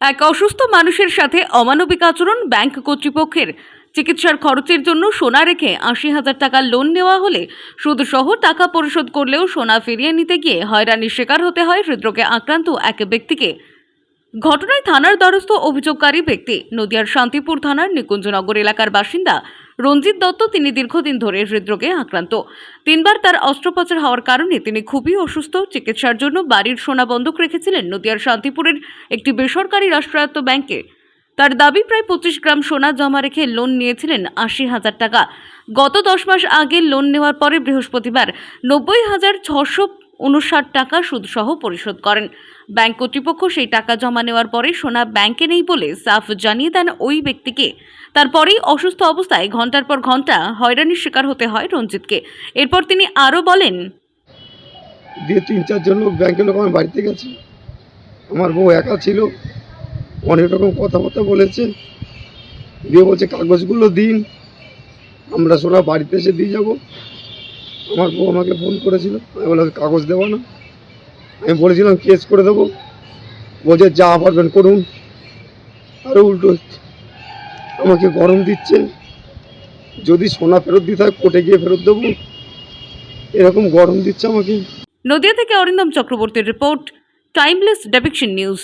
এক অসুস্থ মানুষের সাথে অমানবিক আচরণ। ব্যাংক কর্তৃপক্ষের চিকিৎসার খরচের জন্য সোনা রেখে ৮০,০০০ টাকা লোন নেওয়া হলে সুদসহ টাকা পরিশোধ করলেও সোনা ফিরিয়ে নিতে গিয়ে হয়রানির শিকার হতে হয় হৃদরোগে আক্রান্ত এক ব্যক্তিকে। ঘটনায় থানার দ্বারস্থ অভিযোগকারী ব্যক্তি নদিয়ার শান্তিপুর থানার নিকুঞ্জনগর এলাকার বাসিন্দা রঞ্জিত দত্ত। তিনি দীর্ঘদিন ধরে হৃদরোগে আক্রান্ত। ৩বার তার অস্ত্রোপচার হওয়ার কারণে তিনি খুবই অসুস্থ। চিকিৎসার জন্য বাড়ির সোনা বন্ধক রেখেছিলেন নদিয়ার শান্তিপুরের একটি বেসরকারি রাষ্ট্রায়ত্ত ব্যাংকে। তার দাবি প্রায় ২৫ গ্রাম সোনা জমা রেখে লোন নিয়েছিলেন ৮০,০০০ টাকা। গত ১০ মাস আগে লোন নেওয়ার পরে বৃহস্পতিবার ৯০,৬৫৯ টাকা সুদসহ পরিশোধ করেন। ব্যাংক কর্তৃপক্ষ সেই টাকা জমা নেওয়ার পরে সোনা ব্যাংকে নেই বলে সাফ জানিয়ে দেন ওই ব্যক্তিকে। তারপরেই অসুস্থ অবস্থায় ঘন্টার পর ঘন্টা হয়রানির শিকার হতে হয় রঞ্জিতকে। এরপর তিনি আরও বলেন, দিয়ে ৩-৪ জন লোক ব্যাংকের লোক আমার বাড়িতে গেছে। আমার বউ একা ছিল, অনেক রকম কথাবার্তা বলেছে, দিয়ে বলছে কাগজগুলো দিন, আমরা সোনা বাড়িতে এসে দিয়ে যাব। আমার বউ আমাকে ফোন করেছিল, আমি বললাম কাগজ দেবো না, আমি বলেছিলাম কেস করে দেবো। বলছে যা পারবেন করুন। আরও উল্টো আমাকে গরম দিচ্ছে, যদি সোনা ফেরত দিতে হয় কোর্টে গিয়ে ফেরত দেবো, এরকম গরম দিচ্ছে আমাকে। নদিয়া থেকে অরিন্দম চক্রবর্তীর রিপোর্ট, টাইমলেস ডেপিকশন নিউজ।